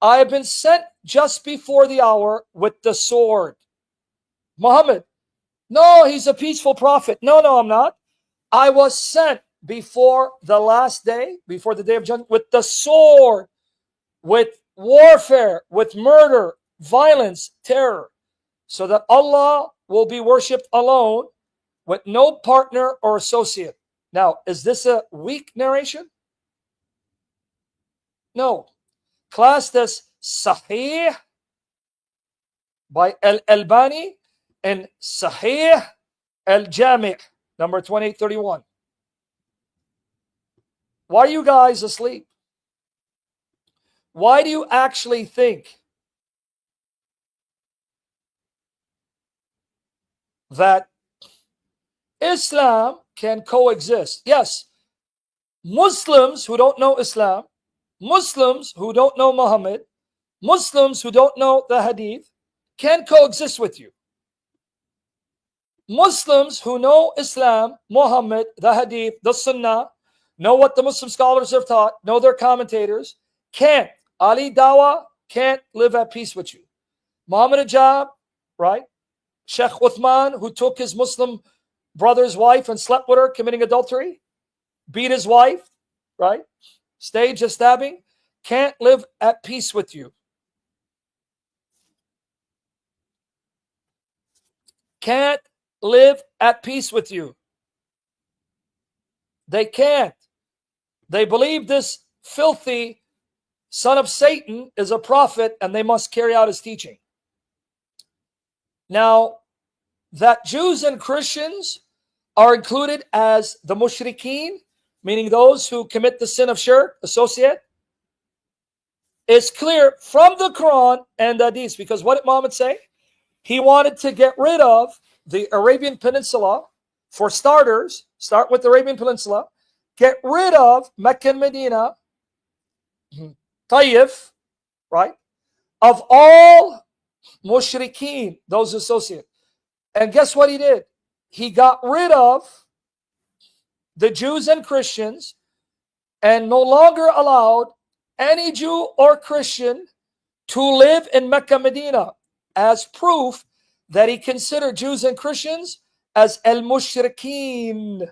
I have been sent just before the hour with the sword. Muhammad, no, he's a peaceful prophet. No, I'm not. I was sent before the last day, before the day of judgment, with the sword, with warfare, with murder, violence, terror, so that Allah will be worshipped alone with no partner or associate. Now, is this a weak narration? No. Classed as Sahih by Al-Albani and Sahih Al-Jami', number 2831. Why are you guys asleep? Why do you actually think that Islam can coexist? Yes, Muslims who don't know Islam, Muslims who don't know Muhammad, Muslims who don't know the Hadith can coexist with you. Muslims who know Islam, Muhammad, the Hadith, the Sunnah, know what the Muslim scholars have taught, know their commentators, can't. Ali Dawa can't live at peace with you. Muhammad Ajab, right? Sheikh Uthman, who took his Muslim brother's wife and slept with her, committing adultery, beat his wife, right? Staged a stabbing, can't live at peace with you. Can't live at peace with you. They can't. They believe this filthy son of Satan is a prophet and they must carry out his teaching. Now, that Jews and Christians are included as the Mushrikun, meaning those who commit the sin of shirk, associate, is clear from the Quran and the Hadith. Because what did Muhammad say? He wanted to get rid of the Arabian Peninsula. For starters, start with the Arabian Peninsula. Get rid of Mecca and Medina, Tayyif, right? Of all Mushrikeen, those associated. And guess what he did? He got rid of the Jews and Christians and no longer allowed any Jew or Christian to live in Mecca, Medina, as proof that he considered Jews and Christians as al-mushrikeen,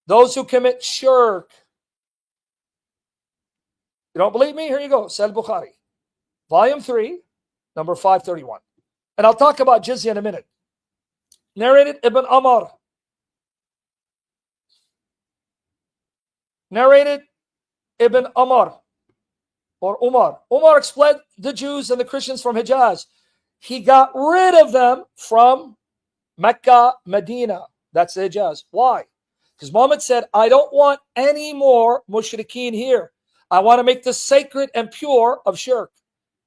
those who commit shirk. You don't believe me? Here you go. Sahih Bukhari, volume 3, number 531. And I'll talk about Jizyah in a minute. Narrated Ibn Umar. Narrated Ibn Umar or Umar. Umar expelled the Jews and the Christians from Hijaz. He got rid of them from Mecca, Medina. That's the Hijaz. Why? Because Muhammad said, I don't want any more mushrikeen here. I want to make this sacred and pure of shirk.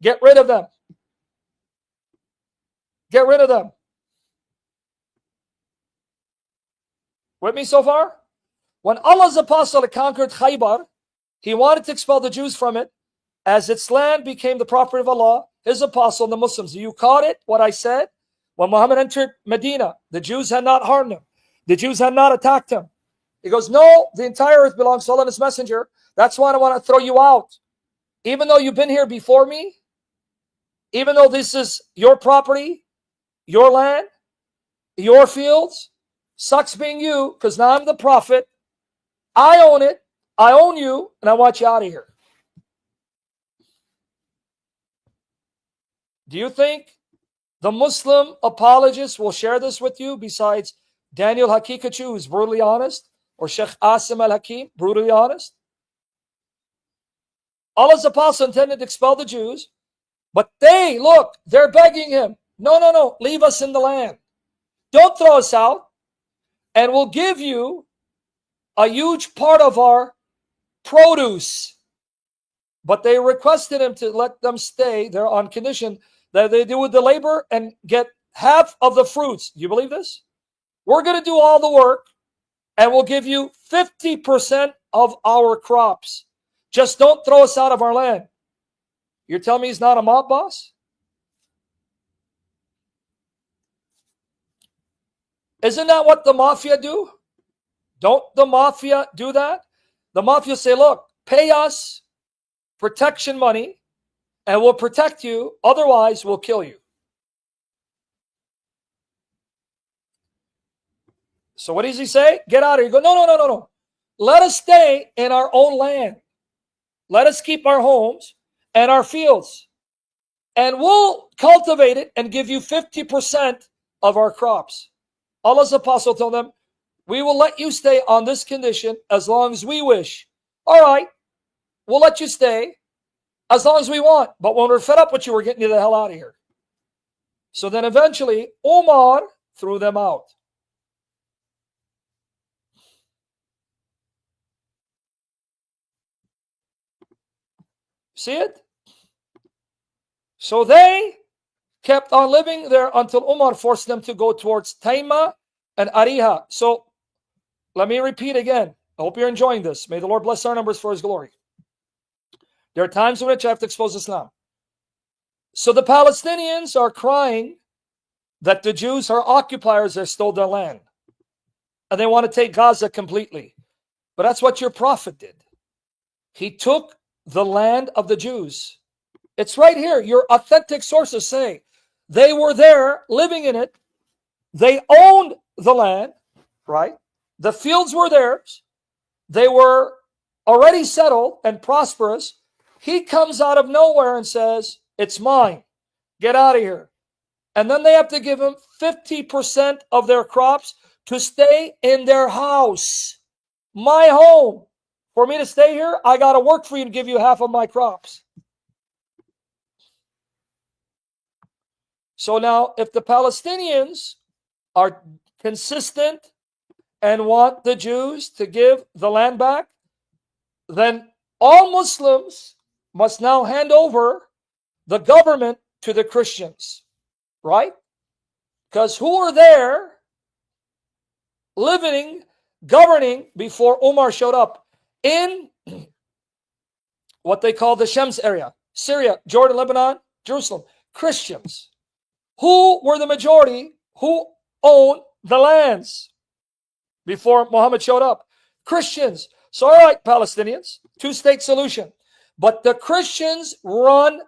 Get rid of them. Get rid of them. With me so far? When Allah's apostle had conquered Khaybar, he wanted to expel the Jews from it. As its land became the property of Allah, his apostle and the Muslims. You caught it, what I said? When Muhammad entered Medina, the Jews had not harmed him. The Jews had not attacked him. He goes, no, the entire earth belongs to Allah and his messenger. That's why I want to throw you out. Even though you've been here before me, even though this is your property, your land, your fields, sucks being you, because now I'm the prophet. I own it. I own you, and I want you out of here. Do you think the Muslim apologists will share this with you besides Daniel Hakikachu, who's brutally honest, or Sheikh Asim al-Hakim, brutally honest? Allah's apostle intended to expel the Jews, but they're begging him, no, leave us in the land. Don't throw us out, and we'll give you a huge part of our produce. But they requested him to let them stay there on condition that they do the labor and get half of the fruits. Do you believe this? We're going to do all the work and we'll give you 50% of our crops. Just don't throw us out of our land. You're telling me he's not a mob boss? Isn't that what the mafia do? Don't the mafia do that? The mafia say, look, pay us protection money and we'll protect you. Otherwise, we'll kill you. So what does he say? Get out of here. You go, no, no, no, no, no. Let us stay in our own land. Let us keep our homes and our fields. And we'll cultivate it and give you 50% of our crops. Allah's apostle told them, we will let you stay on this condition as long as we wish. All right, we'll let you stay as long as we want. But when we're fed up with you, we're getting you the hell out of here. So then eventually, Umar threw them out. See it? So they kept on living there until Umar forced them to go towards Taima and Ariha. So let me repeat again. I hope you're enjoying this. May the Lord bless our numbers for his glory. There are times in which I have to expose Islam. So the Palestinians are crying that the Jews are occupiers that stole their land. And they want to take Gaza completely. But that's what your prophet did. He took the land of the Jews. It's right here. Your authentic sources say they were there living in it. They owned the land, right? The fields were theirs. They were already settled and prosperous. He comes out of nowhere and says, it's mine. Get out of here. And then they have to give him 50% of their crops to stay in their house. My home. For me to stay here, I got to work for you to give you half of my crops. So now, if the Palestinians are consistent and want the Jews to give the land back, then all Muslims must now hand over the government to the Christians, right? Because who were there living, governing before Umar showed up? In what they call the Shams area, Syria, Jordan, Lebanon, Jerusalem, Christians. Who were the majority? Who owned the lands before Muhammad showed up? Christians. So all right, Palestinians, two-state solution. But the Christians run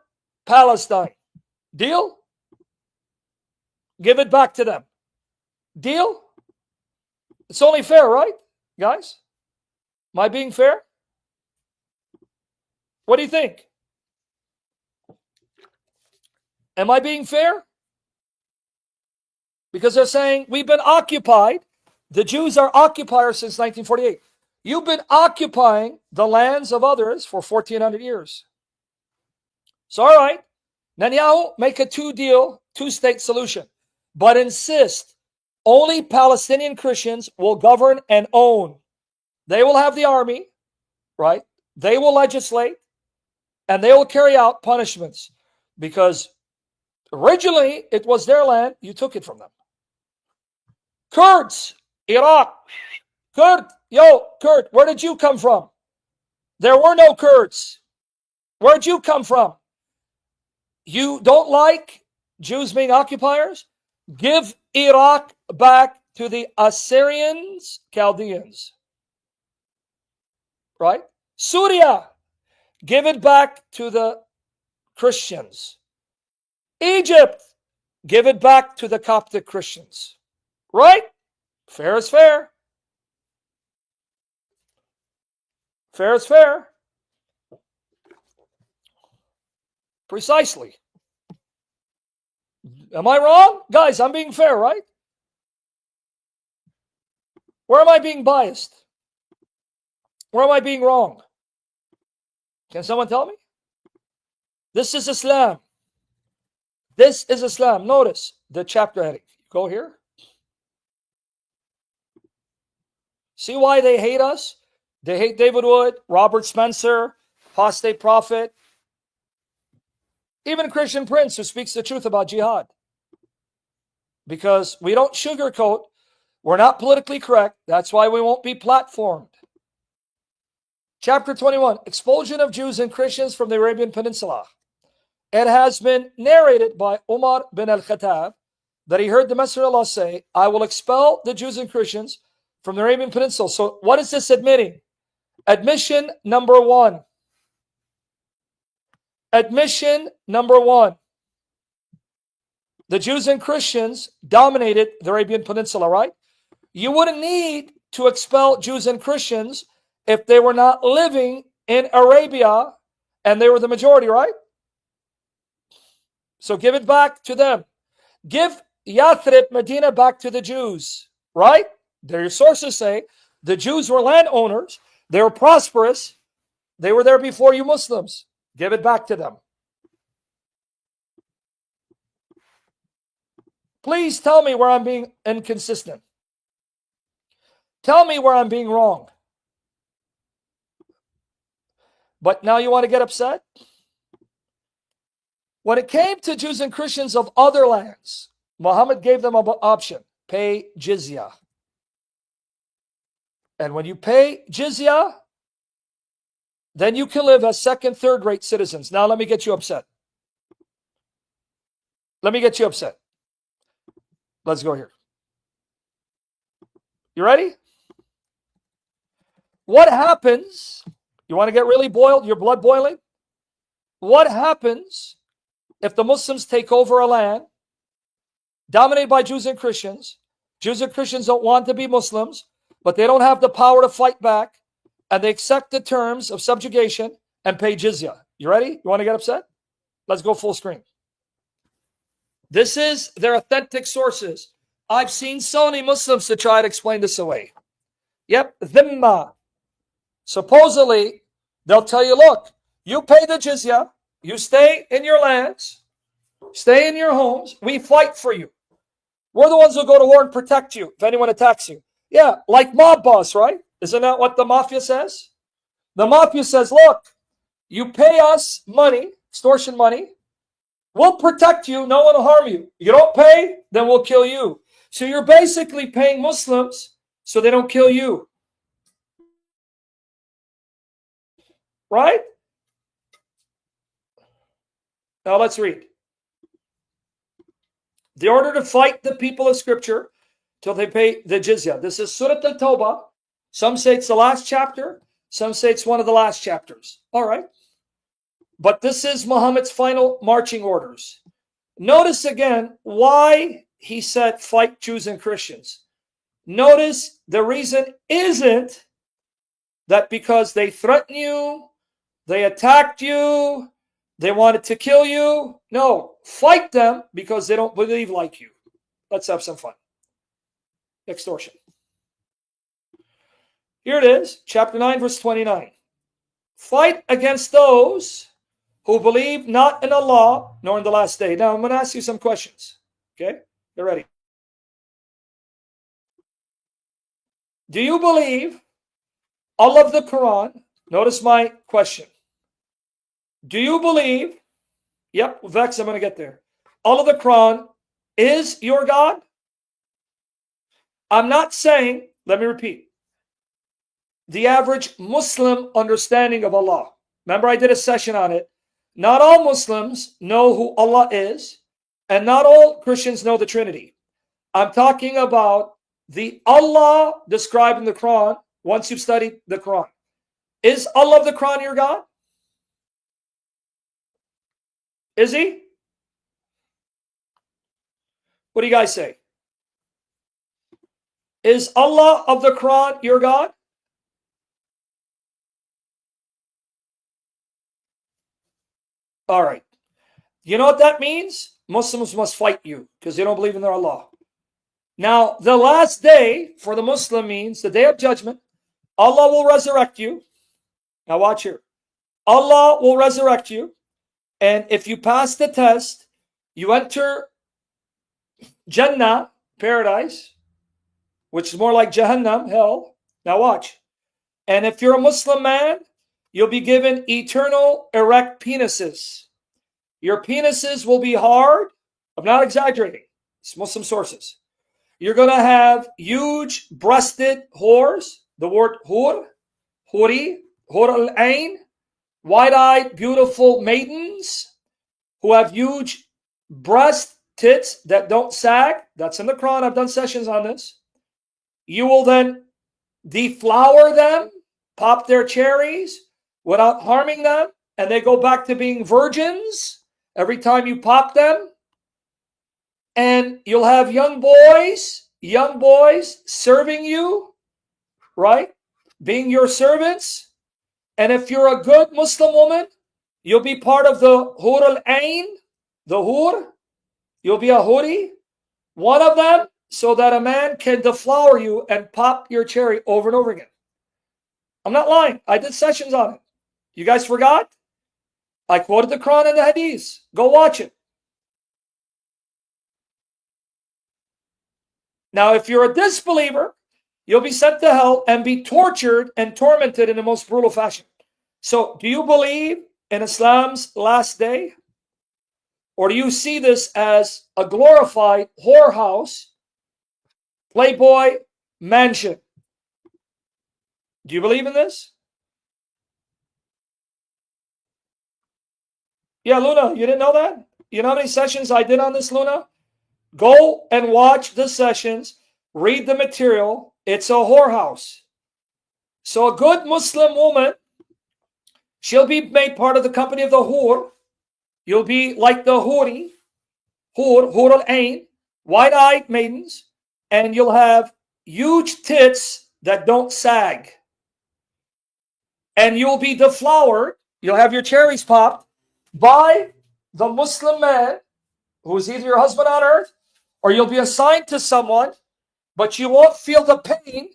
Palestine. Deal? Give it back to them. Deal? It's only fair, right, guys? Am I being fair? What do you think? Am I being fair? Because they're saying we've been occupied. The Jews are occupiers since 1948. You've been occupying the lands of others for 1,400 years. So all right, Netanyahu, make a two-state solution. But insist only Palestinian Christians will govern and own. They will have the army, right? They will legislate, and they will carry out punishments. Because originally, it was their land. You took it from them. Kurds, Iraq. Kurd, where did you come from? There were no Kurds. Where'd you come from? You don't like Jews being occupiers? Give Iraq back to the Assyrians, Chaldeans. Right? Syria, give it back to the Christians. Egypt, give it back to the Coptic Christians. Right? Fair is fair. Fair is fair. Precisely. Am I wrong? Guys, I'm being fair, right? Where am I being biased? Where am I being wrong? Can someone tell me? This is Islam. This is Islam. Notice the chapter heading. Go here. See why they hate us? They hate David Wood, Robert Spencer, apostate prophet, even Christian Prince who speaks the truth about jihad. Because we don't sugarcoat. We're not politically correct. That's why we won't be platformed. Chapter 21, expulsion of Jews and Christians from the Arabian Peninsula. It has been narrated by Umar bin al-Khattab that he heard the Messenger of Allah say, I will expel the Jews and Christians from the Arabian Peninsula. So what is this admitting? Admission number one. admission number one. The Jews and Christians dominated the Arabian Peninsula, right? You wouldn't need to expel Jews and Christians if they were not living in Arabia and they were the majority, right? So give it back to them. Give Yathrib, Medina, back to the Jews, right? Their sources say the Jews were landowners. They were prosperous. They were there before you Muslims. Give it back to them. Please tell me where I'm being inconsistent. Tell me where I'm being wrong. But now you want to get upset? When it came to Jews and Christians of other lands, Muhammad gave them an option. Pay Jizyah. And when you pay Jizyah, then you can live as second, third-rate citizens. Now let me get you upset. Let me get you upset. Let's go here. You ready? What happens? You want to get really boiled? Your blood boiling? What happens if the Muslims take over a land dominated by Jews and Christians? Jews and Christians don't want to be Muslims, but they don't have the power to fight back, and they accept the terms of subjugation and pay jizya. You ready? You want to get upset? Let's go full screen. This is their authentic sources. I've seen so many Muslims to try to explain this away. Yep, dhimma. Supposedly, they'll tell you, look, you pay the jizya, you stay in your lands, stay in your homes, we fight for you. We're the ones who go to war and protect you if anyone attacks you. Yeah, like mob boss, right? Isn't that what the mafia says? The mafia says, look, you pay us money, extortion money, we'll protect you, no one will harm you. You don't pay, then we'll kill you. So you're basically paying Muslims so they don't kill you. Right? Now let's read. The order to fight the people of Scripture till they pay the jizya. This is Surah Al-Tawbah. Some say it's the last chapter. Some say it's one of the last chapters. All right. But this is Muhammad's final marching orders. Notice again why he said fight Jews and Christians. Notice the reason isn't that because they threatened you, they attacked you, they wanted to kill you. No, fight them because they don't believe like you. Let's have some fun. Extortion. Here it is, chapter 9, verse 29. Fight against those who believe not in Allah nor in the last day. Now, I'm going to ask you some questions. Okay? You're ready. Do you believe Allah of the Quran? Notice my question. Do you believe, yep, Vex, I'm going to get there. Allah of the Quran is your God? I'm not saying, let me repeat, the average Muslim understanding of Allah. Remember, I did a session on it. Not all Muslims know who Allah is, and not all Christians know the Trinity. I'm talking about the Allah described in the Quran once you've studied the Quran. Is Allah of the Quran your God? Is he? What do you guys say? Is Allah of the Quran your God? All right. You know what that means? Muslims must fight you because they don't believe in their Allah. Now, the last day for the Muslim means the day of judgment. Allah will resurrect you. Now watch here. Allah will resurrect you. And if you pass the test, you enter Jannah, paradise, which is more like Jahannam, hell. Now watch. And if you're a Muslim man, you'll be given eternal erect penises. Your penises will be hard. I'm not exaggerating. It's Muslim sources. You're going to have huge breasted whores. The word hur, huri, hur al-ain, wide-eyed, beautiful maidens who have huge breast tits that don't sag. That's in the Quran. I've done sessions on this. You will then deflower them, pop their cherries without harming them. and they go back to being virgins every time you pop them. And you'll have young boys serving you, right? Being your servants. And if you're a good Muslim woman, you'll be part of the Hur al-Ain, the Hur. You'll be a Huri, one of them, so that a man can deflower you and pop your cherry over and over again. I'm not lying. I did sessions on it. You guys forgot? I quoted the Quran and the Hadith. Go watch it. Now, if you're a disbeliever, you'll be sent to hell and be tortured and tormented in the most brutal fashion. So, do you believe in Islam's last day? Or do you see this as a glorified whorehouse, Playboy mansion? Do you believe in this? Yeah, Luna, you didn't know that? You know how many sessions I did on this, Luna? Go and watch the sessions. Read the material. It's a whorehouse. So a good Muslim woman, she'll be made part of the company of the Hur. You'll be like the Huri, Hur al-Ain, wide-eyed maidens, and you'll have huge tits that don't sag. And you'll be deflowered, you'll have your cherries popped by the Muslim man who's either your husband on earth, or you'll be assigned to someone, but you won't feel the pain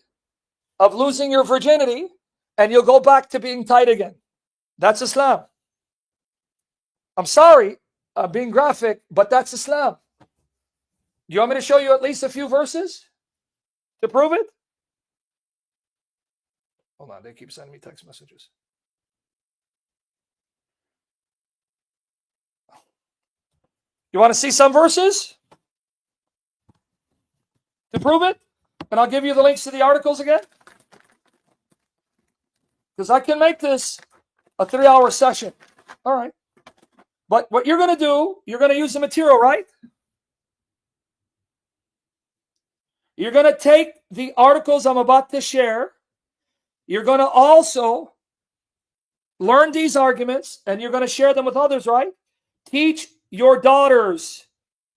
of losing your virginity, and you'll go back to being tight again. That's Islam. I'm sorry, I'm being graphic, but that's Islam. You want me to show you at least a few verses to prove it? Hold on, they keep sending me text messages. You want to see some verses to prove it? And I'll give you the links to the articles again. Because I can make this a 3-hour session. All right. But what you're going to do, you're going to use the material, right? You're going to take the articles I'm about to share. You're going to also learn these arguments, and you're going to share them with others, right? Teach your daughters,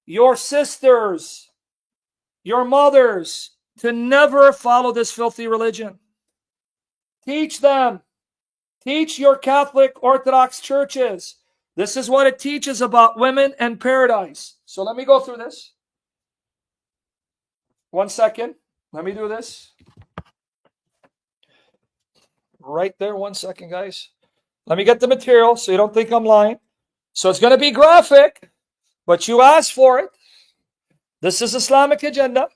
your sisters, your mothers to never follow this filthy religion. Teach them. Teach your Catholic Orthodox churches. This is what it teaches about women and paradise. So let me go through this. 1 second. Let me do this. Right there. 1 second, guys. Let me get the material so you don't think I'm lying. So it's going to be graphic, but you asked for it. This is Islamic agenda.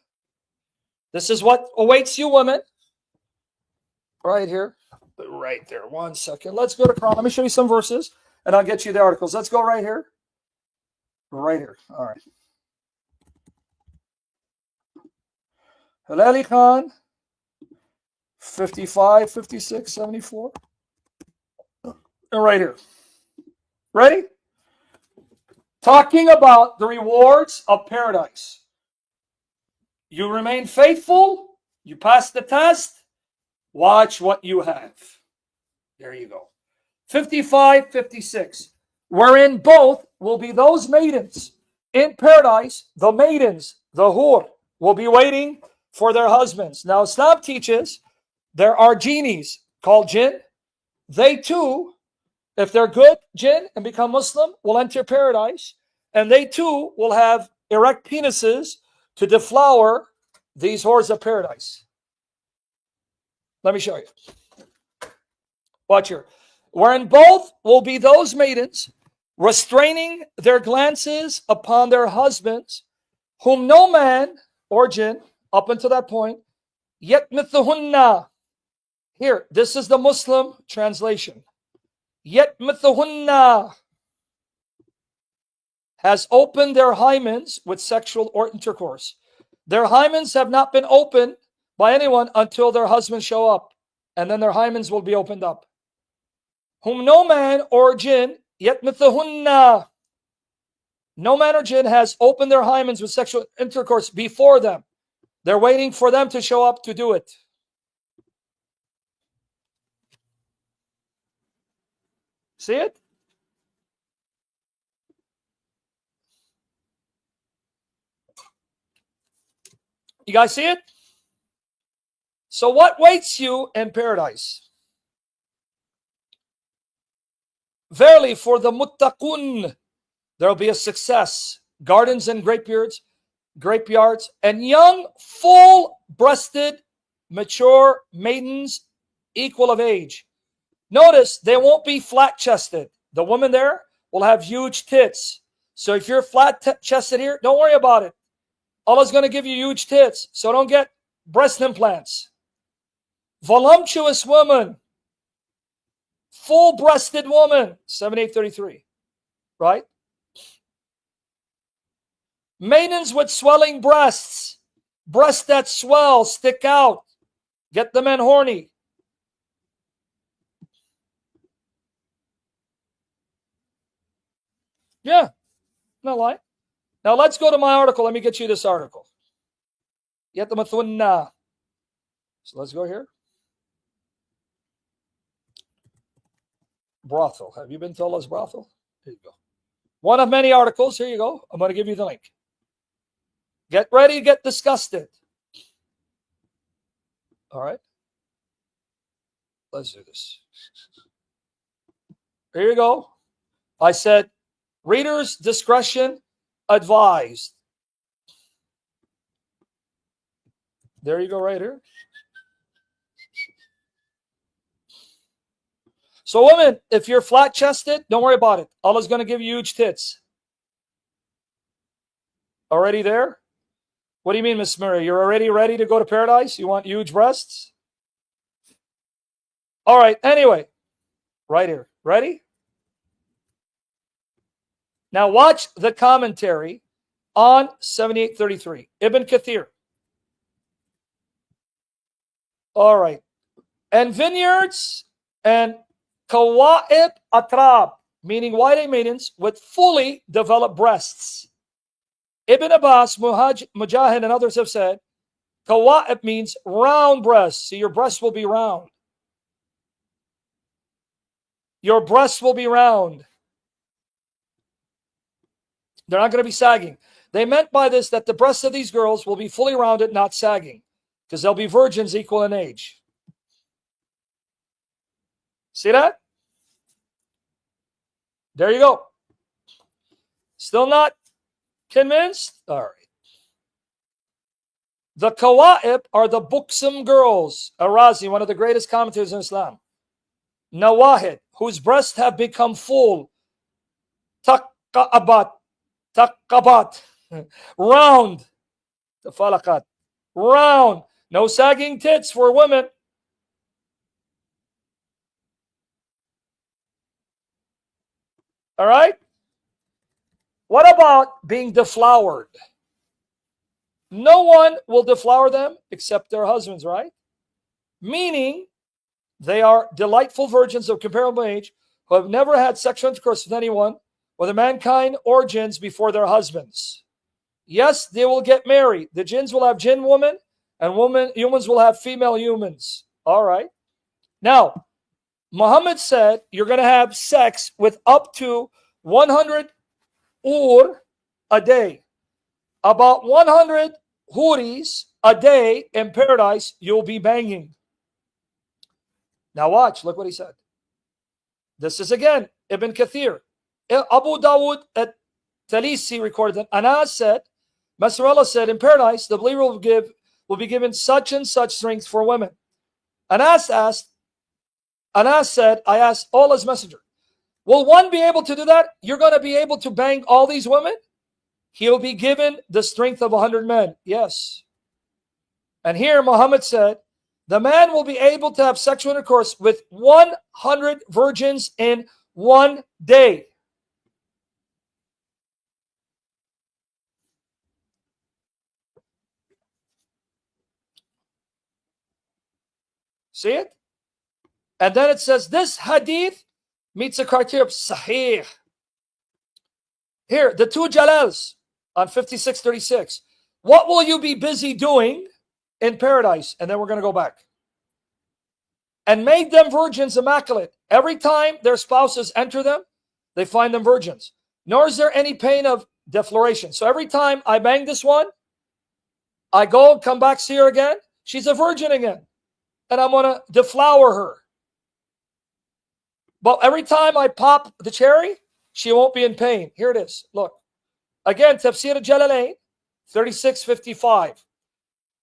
This is what awaits you, women. Right here. Right there. 1 second. Let's go to Quran. Let me show you some verses, and I'll get you the articles. Let's go right here. Right here. All right. Halali Khan, 55, 56, 74. And right here. Ready? Talking about the rewards of paradise. You remain faithful. You pass the test. Watch what you have. There you go. 55, 56. Wherein both will be those maidens in paradise, the maidens, the hur, will be waiting for their husbands. Now, Islam teaches there are genies called jinn. They too, if they're good jinn and become Muslim, will enter paradise. And they too will have erect penises to deflower these whores of paradise. Let me show you. Watch here. Wherein both will be those maidens restraining their glances upon their husbands, whom no man or jinn, up until that point, yet mithluhunna. Here, this is the Muslim translation. Yet mithluhunna has opened their hymens with sexual or intercourse. Their hymens have not been opened by anyone until their husbands show up, and then their hymens will be opened up. Whom no man or jinn, yet mithluhunna, no man or jinn has opened their hymens with sexual intercourse before them. They're waiting for them to show up to do it. See it? You guys see it? So what waits you in paradise? Verily, for the muttaqun, there will be a success. Gardens and grapeyards, and young, full-breasted, mature maidens equal of age. Notice they won't be flat-chested. The woman there will have huge tits. So if you're flat-chested here, don't worry about it. Allah's going to give you huge tits. So don't get breast implants. Voluptuous woman. Full-breasted woman. 7833. Right? Maidens with swelling breasts. Breasts that swell, stick out. Get the men horny. Yeah, no lie. Now let's go to my article. Let me get you this article. Yatamathunna. So let's go here. Brothel. Have you been to Allah's brothel? Here you go. One of many articles. Here you go. I'm going to give you the link. Get ready, get disgusted. All right. Let's do this. Here you go. I said, reader's discretion advised. There you go, right here. So women, if you're flat-chested, don't worry about it. Allah's going to give you huge tits. Already there? What do you mean, Miss Murray? You're already ready to go to paradise? You want huge breasts? All right, anyway. Right here. Ready? Now watch the commentary on 7833. Ibn Kathir. All right. And vineyards and kawa'ib atrab, meaning white maidens with fully developed breasts. Ibn Abbas, Mujahid, and others have said, kawa'ib means round breasts. So your breasts will be round. Your breasts will be round. They're not going to be sagging. They meant by this that the breasts of these girls will be fully rounded, not sagging, because they'll be virgins equal in age. See that? There you go. Still not convinced? All right. The Kawa'ib are the buxom girls. Arazi, one of the greatest commentators in Islam. Nawahid, whose breasts have become full. Taqabat, round. Tafalakat, round. No sagging tits for women. All right? What about being deflowered? No one will deflower them except their husbands, right? Meaning they are delightful virgins of comparable age who have never had sexual intercourse with anyone or the mankind or jinns before their husbands. Yes, they will get married. The jinns will have jinn women and humans will have female humans. All right. Now, Muhammad said you're going to have sex with up to 100 a day. About 100 huris a day in paradise you'll be banging. Now watch, look what he said. This is again Ibn Kathir. Abu Dawud at Talisi recorded that Anas said, Masrallah said, in paradise the believer will be given such and such strength for women. Anas said, I asked Allah's messenger, will one be able to do that? You're going to be able to bang all these women? He'll be given the strength of 100 men. Yes. And here Muhammad said, the man will be able to have sexual intercourse with 100 virgins in one day. See it? And then it says, this hadith meets the criteria of sahih. Here, the two Jalals on 5636. What will you be busy doing in paradise? And then we're going to go back. and made them virgins immaculate. Every time their spouses enter them, they find them virgins. Nor is there any pain of defloration. So every time I bang this one, I go and come back, see her again, she's a virgin again. And I'm going to deflower her. But every time I pop the cherry, she won't be in pain. Here it is. Look. Again, Tafsir al-Jalalain, 3655.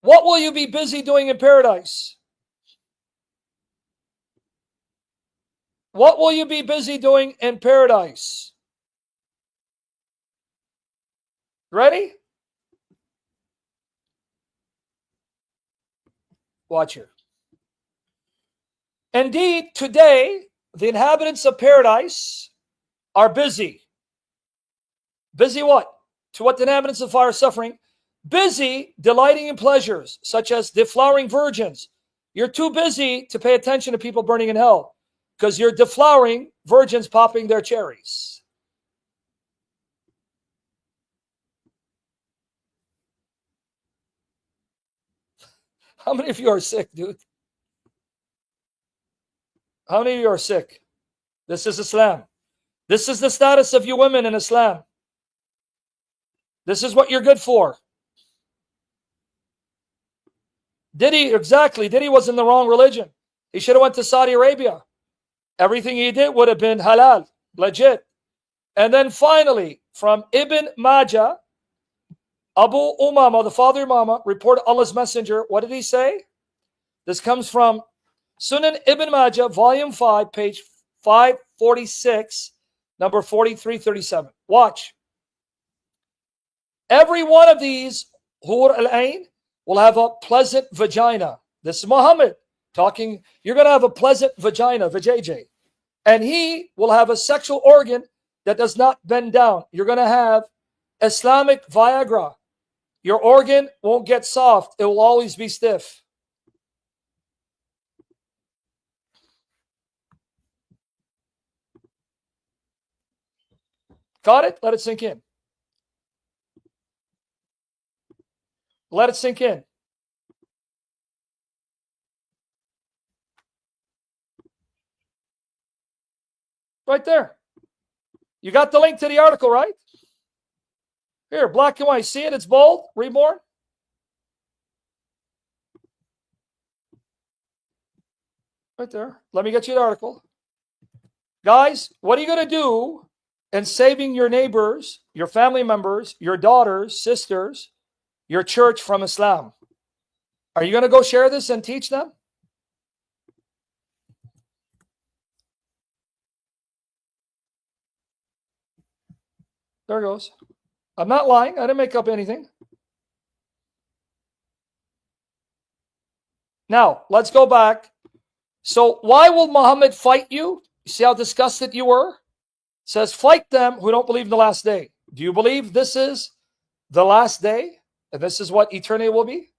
What will you be busy doing in paradise? What will you be busy doing in paradise? Ready? Watch here. Indeed, today, the inhabitants of paradise are busy. Busy what? To what the inhabitants of fire are suffering? Busy delighting in pleasures, such as deflowering virgins. You're too busy to pay attention to people burning in hell, because you're deflowering virgins popping their cherries. How many of you are sick, dude? How many of you are sick? This is Islam. This is the status of you women in Islam. This is what you're good for. Diddy was in the wrong religion. He should have went to Saudi Arabia. Everything he did would have been halal, legit. And then finally, from Ibn Majah, Abu Umama, the father of Umama, reported Allah's messenger. What did he say? This comes from Sunan Ibn Majah, volume 5, page 546, number 4337. Watch. Every one of these Hur al-Ain will have a pleasant vagina. This is Muhammad talking. You're going to have a pleasant vagina, vajayjay. And he will have a sexual organ that does not bend down. You're going to have Islamic Viagra. Your organ won't get soft. It will always be stiff. Got it? Let it sink in. Let it sink in. Right there. You got the link to the article, right? Here, black and white. See it? It's bold. Reborn. Right there. Let me get you the article. Guys, what are you going to do in saving your neighbors, your family members, your daughters, sisters, your church from Islam? Are you going to go share this and teach them? There it goes. I'm not lying. I didn't make up anything. Now, let's go back. So why will Muhammad fight you? You see how disgusted you were? It says, fight them who don't believe in the last day. Do you believe this is the last day? And this is what eternity will be?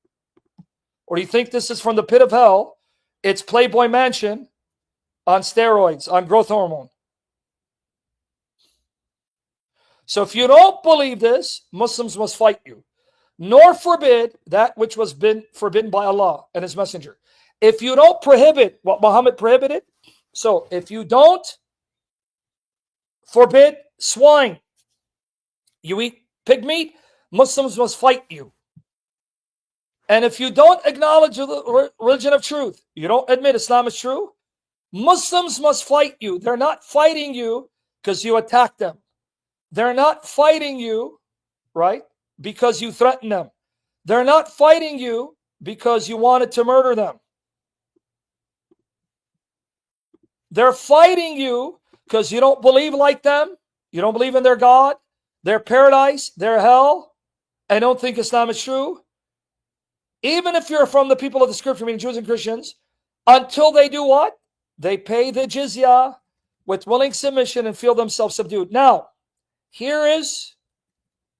Or do you think this is from the pit of hell? It's Playboy Mansion on steroids, on growth hormone. So if you don't believe this, Muslims must fight you. Nor forbid that which was been forbidden by Allah and His Messenger. If you don't prohibit what Muhammad prohibited, so if you don't forbid swine, you eat pig meat, Muslims must fight you. And if you don't acknowledge the religion of truth, you don't admit Islam is true, Muslims must fight you. They're not fighting you because you attack them. They're not fighting you, right, because you threaten them. They're not fighting you because you wanted to murder them. They're fighting you because you don't believe like them. You don't believe in their God, their paradise, their hell, and don't think Islam is true. Even if you're from the people of the scripture, meaning Jews and Christians, until they do what? They pay the Jizyah with willing submission and feel themselves subdued. Now, here is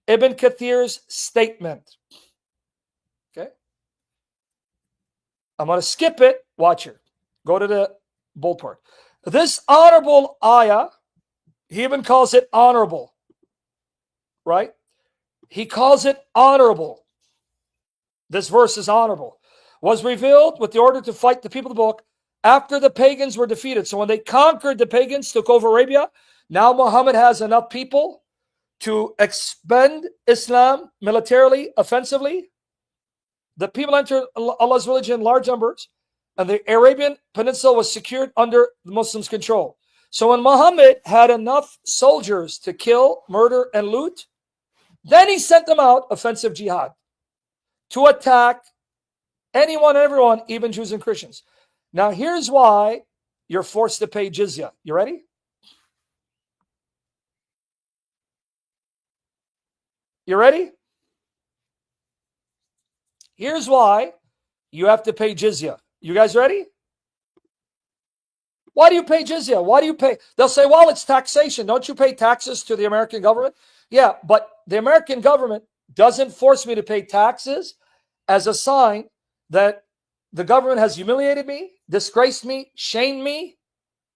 Ibn Kathir's statement. Okay. I'm going to skip it. Watch it. Go to the bold part. This honorable ayah, he even calls it honorable. Right? He calls it honorable. This verse is honorable. Was revealed with the order to fight the people of the book after the pagans were defeated. So when they conquered the pagans, took over Arabia, now Muhammad has enough people to expend Islam militarily, offensively. The people entered Allah's religion in large numbers, and the Arabian Peninsula was secured under the Muslims' control. So when Muhammad had enough soldiers to kill, murder, and loot, then he sent them out, offensive jihad, to attack anyone and everyone, even Jews and Christians. Now here's why you're forced to pay Jizyah. You ready? You ready? Here's why you have to pay Jizyah. You guys ready? Why do you pay Jizyah? Why do you pay? They'll say, well, it's taxation. Don't you pay taxes to the American government? Yeah, but the American government doesn't force me to pay taxes as a sign that the government has humiliated me, disgraced me, shamed me,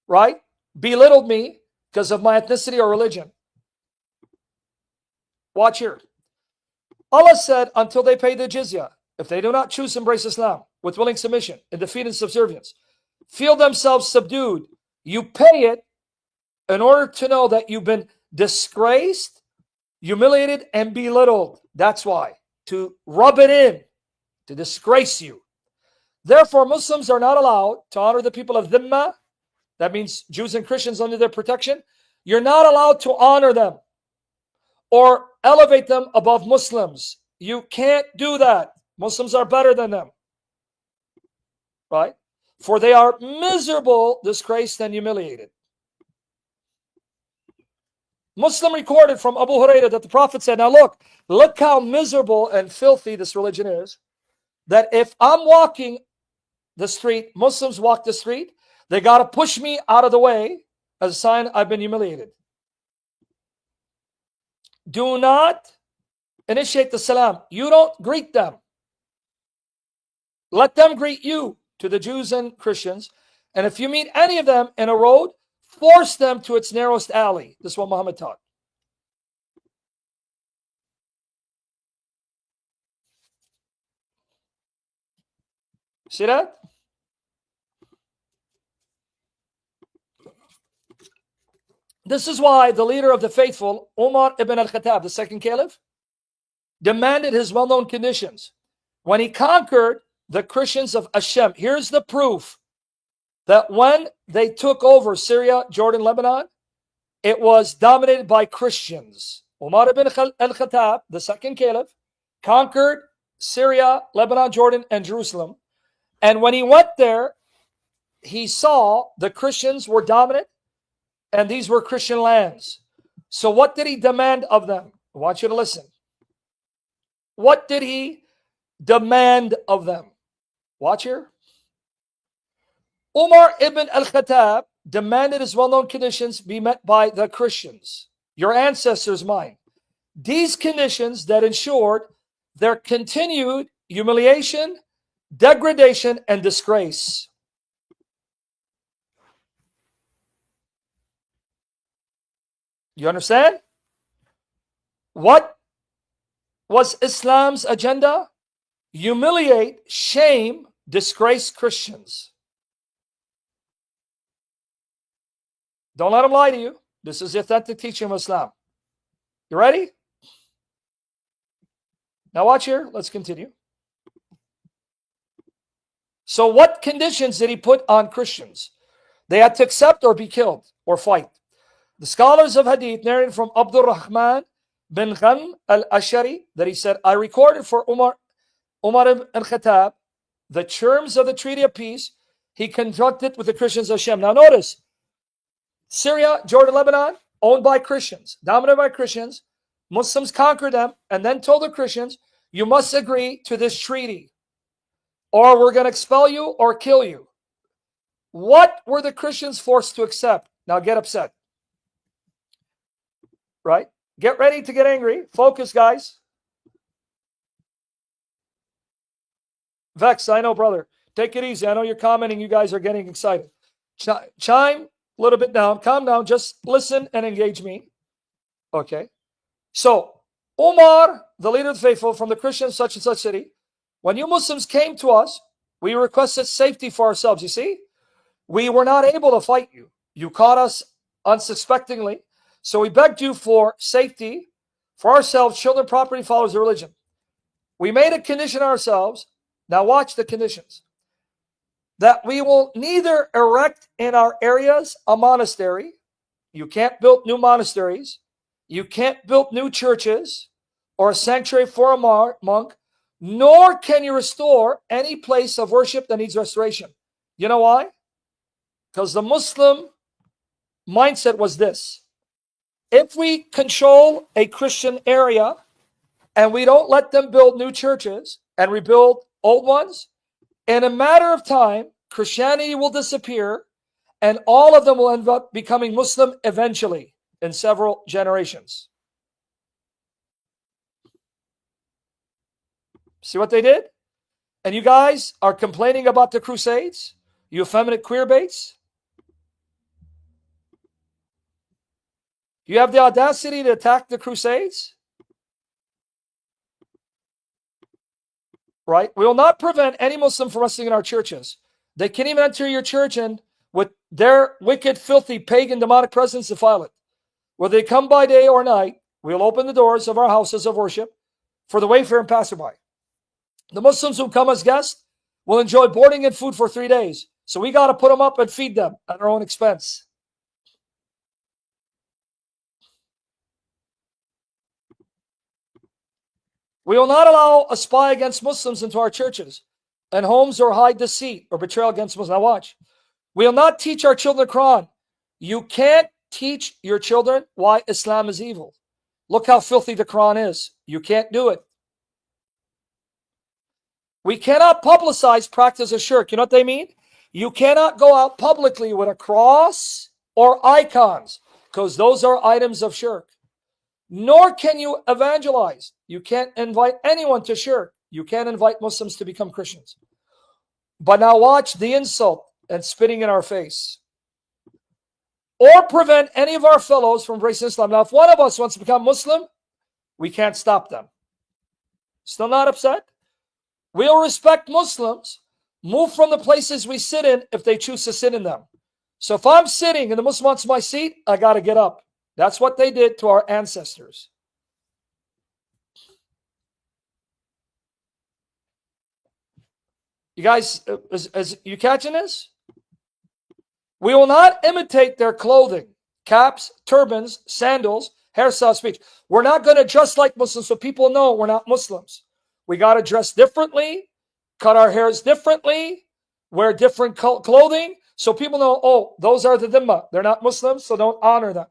right? Belittled me because of my ethnicity or religion. Watch here. Allah said, until they pay the Jizyah, if they do not choose to embrace Islam with willing submission and defeat and subservience, feel themselves subdued, you pay it in order to know that you've been disgraced, humiliated, and belittled. That's why. To rub it in, to disgrace you. Therefore, Muslims are not allowed to honor the people of Dhimma. That means Jews and Christians under their protection. You're not allowed to honor them or elevate them above Muslims. You can't do that. Muslims are better than them. Right? For they are miserable, disgraced, and humiliated. Muslim recorded from Abu Hurairah that the Prophet said, now look how miserable and filthy this religion is, that if I'm walking the street, Muslims walk the street, they got to push me out of the way as a sign I've been humiliated. Do not initiate the salam. You don't greet them. Let them greet you, to the Jews and Christians. And if you meet any of them in a road, force them to its narrowest alley. This is what Muhammad taught. See that? This is why the leader of the faithful, Umar ibn al-Khattab, the second caliph, demanded his well-known conditions. When he conquered the Christians of Hashem, here's the proof that when they took over Syria, Jordan, Lebanon, it was dominated by Christians. Umar ibn al-Khattab, the second caliph, conquered Syria, Lebanon, Jordan, and Jerusalem. And when he went there, he saw the Christians were dominant, and these were Christian lands. So what did he demand of them? I want you to listen. What did he demand of them? Watch here. Umar ibn al-Khattab demanded his well-known conditions be met by the Christians, your ancestors, mine. These conditions that ensured their continued humiliation, degradation, and disgrace. You understand? What was Islam's agenda? Humiliate, shame, disgrace Christians. Don't let them lie to you. This is the authentic teaching of Islam. You ready? Now watch here. Let's continue. So what conditions did he put on Christians? They had to accept or be killed or fight. The scholars of Hadith narrated from Abdul Rahman bin Ghanm al-Ashari that he said, I recorded for Umar ibn al-Khattab the terms of the Treaty of Peace he conducted with the Christians of Hashem. Now notice, Syria, Jordan, Lebanon, owned by Christians, dominated by Christians. Muslims conquered them and then told the Christians, you must agree to this treaty or we're going to expel you or kill you. What were the Christians forced to accept? Now get upset. Right? Get ready to get angry. Focus, guys. Vex, I know, brother. Take it easy. I know you're commenting. You guys are getting excited. Chime a little bit down. Calm down. Just listen and engage me. Okay. So, Umar, the leader of the faithful from the Christian such and such city, when you Muslims came to us, we requested safety for ourselves. You see? We were not able to fight you. You caught us unsuspectingly. So we begged you for safety, for ourselves, children, property, followers of religion. We made a condition ourselves. Now watch the conditions. That we will neither erect in our areas a monastery. You can't build new monasteries. You can't build new churches or a sanctuary for a monk, nor can you restore any place of worship that needs restoration. You know why? Because the Muslim mindset was this. If we control a Christian area and we don't let them build new churches and rebuild old ones, in a matter of time, Christianity will disappear and all of them will end up becoming Muslim eventually in several generations. See what they did? And you guys are complaining about the Crusades? You effeminate queer baits? You have the audacity to attack the Crusades? Right? We will not prevent any Muslim from wrestling in our churches. They can't even enter your church and with their wicked, filthy, pagan, demonic presence defile it. Whether they come by day or night, we will open the doors of our houses of worship for the wayfarer and passerby. The Muslims who come as guests will enjoy boarding and food for 3 days. So we got to put them up and feed them at our own expense. We will not allow a spy against Muslims into our churches and homes or hide deceit or betrayal against Muslims. Now watch. We will not teach our children the Quran. You can't teach your children why Islam is evil. Look how filthy the Quran is. You can't do it. We cannot publicize practice of shirk. You know what they mean? You cannot go out publicly with a cross or icons because those are items of shirk. Nor can you evangelize. You can't invite anyone to shirk. You can't invite Muslims to become Christians. But now watch the insult and spitting in our face. Or prevent any of our fellows from embracing Islam. Now, if one of us wants to become Muslim, we can't stop them. Still not upset? We'll respect Muslims, move from the places we sit in if they choose to sit in them. So if I'm sitting and the Muslim wants my seat, I got to get up. That's what they did to our ancestors. You guys, is you catching this? We will not imitate their clothing, caps, turbans, sandals, hairstyle, speech. We're not going to dress like Muslims so people know we're not Muslims. We got to dress differently, cut our hairs differently, wear different clothing so people know, oh, those are the Dhimma. They're not Muslims, so don't honor them.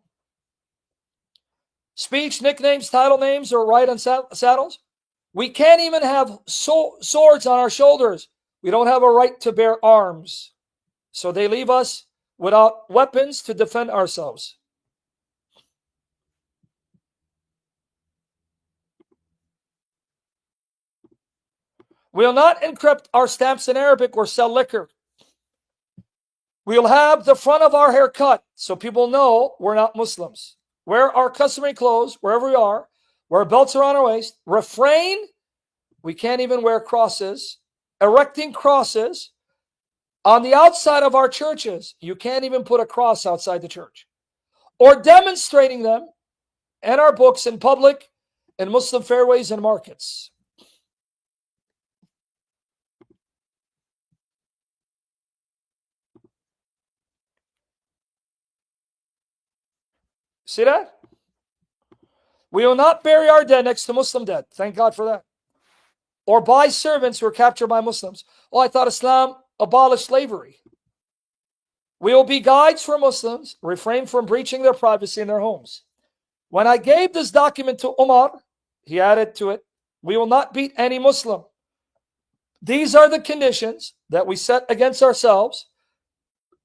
Speech, nicknames, title names, or ride on saddles. We can't even have swords on our shoulders. We don't have a right to bear arms. So they leave us without weapons to defend ourselves. We will not encrypt our stamps in Arabic or sell liquor. We'll have the front of our hair cut so people know we're not Muslims. Wear our customary clothes wherever we are. Wear belts around our waist. Refrain. We can't even wear crosses. Erecting crosses on the outside of our churches. You can't even put a cross outside the church. Or demonstrating them in our books in public, in Muslim fairways and markets. See that? We will not bury our dead next to Muslim dead. Thank God for that. Or buy servants who were captured by Muslims. Oh, I thought Islam abolished slavery. We will be guides for Muslims, refrain from breaching their privacy in their homes. When I gave this document to Umar, he added to it, we will not beat any Muslim. These are the conditions that we set against ourselves,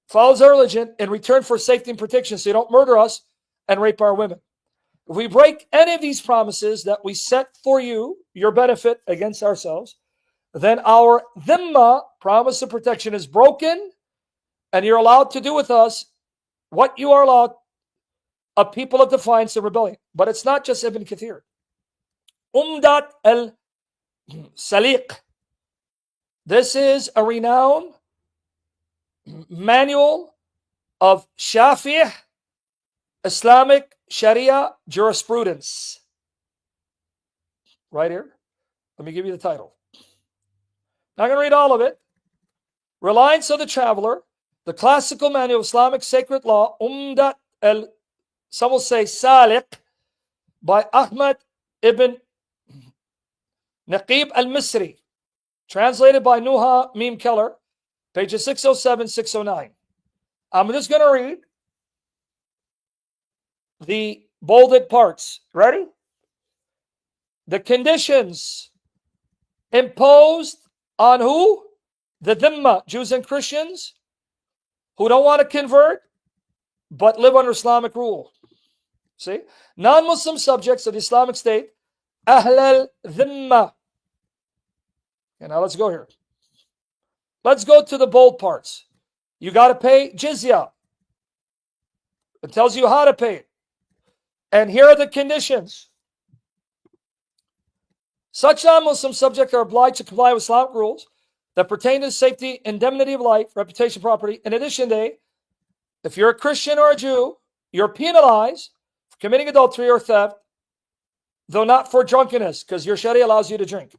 follows our religion, in return for safety and protection, so you don't murder us and rape our women. If we break any of these promises that we set for you, your benefit against ourselves, then our dhimma, promise of protection, is broken, and you're allowed to do with us what you are allowed, a people of defiance and rebellion. But it's not just Ibn Kathir. Umdat al-Saliq. This is a renowned Manual of Shafi'i Islamic Sharia Jurisprudence. Right here. Let me give you the title. Not going to read all of it. Reliance of the Traveler, the Classical Manual of Islamic Sacred Law, Umdat al, some will say Saliq, by Ahmad ibn Naqib al-Misri, translated by Nuha Mim Keller, pages 607, 609. I'm just going to read the bolded parts. Ready? The conditions imposed on who? The Dhimma, Jews and Christians, who don't want to convert, but live under Islamic rule. See? Non-Muslim subjects of the Islamic State, Ahl al-Dhimma. And now let's go here. Let's go to the bold parts. You got to pay Jizyah. It tells you how to pay it. And here are the conditions. Such non-Muslim subjects are obliged to comply with Islamic rules that pertain to the safety, indemnity of life, reputation, property. In addition, if you're a Christian or a Jew, you're penalized for committing adultery or theft, though not for drunkenness, because your Sharia allows you to drink.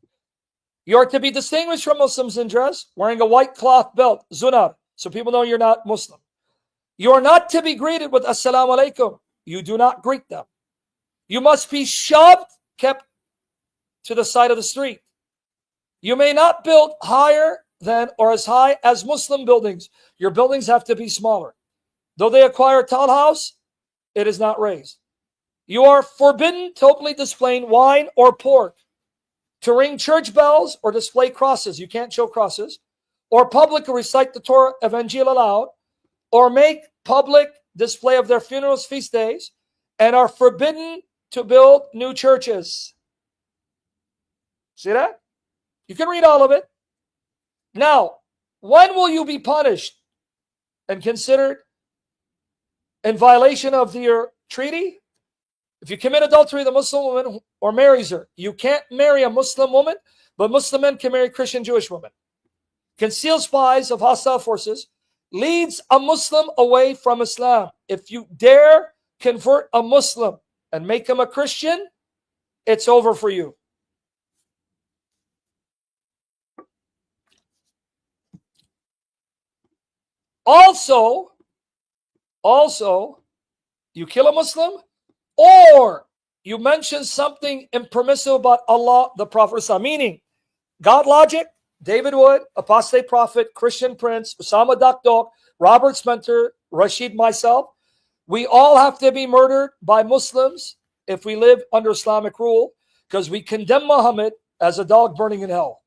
You are to be distinguished from Muslims in dress, wearing a white cloth belt, zunar, so people know you're not Muslim. You are not to be greeted with assalamu alaikum. You do not greet them. You must be shoved, kept to the side of the street. You may not build higher than or as high as Muslim buildings. Your buildings have to be smaller. Though they acquire a tall house, it is not raised. You are forbidden to openly display wine or pork, to ring church bells or display crosses. You can't show crosses. Or publicly recite the Torah Evangel aloud, or make public display of their funerals, feast days, and are forbidden to build new churches. See that? You can read all of it. Now, when will you be punished and considered in violation of your treaty? If you commit adultery with a Muslim woman or marries her, you can't marry a Muslim woman, but Muslim men can marry Christian Jewish women. Conceal spies of hostile forces, leads a Muslim away from Islam. If you dare convert a Muslim and make him a Christian, it's over for you. Also, you kill a Muslim, or you mention something impermissible about Allah, the Prophet, meaning God logic, David Wood, apostate prophet, Christian prince, Osama Dakdok, Robert Spencer, Rashid, myself, we all have to be murdered by Muslims if we live under Islamic rule, because we condemn Muhammad as a dog burning in hell.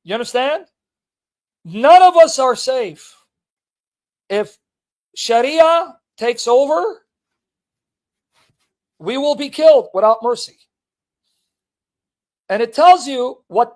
You understand? None of us are safe. If Sharia takes over, we will be killed without mercy. And it tells you what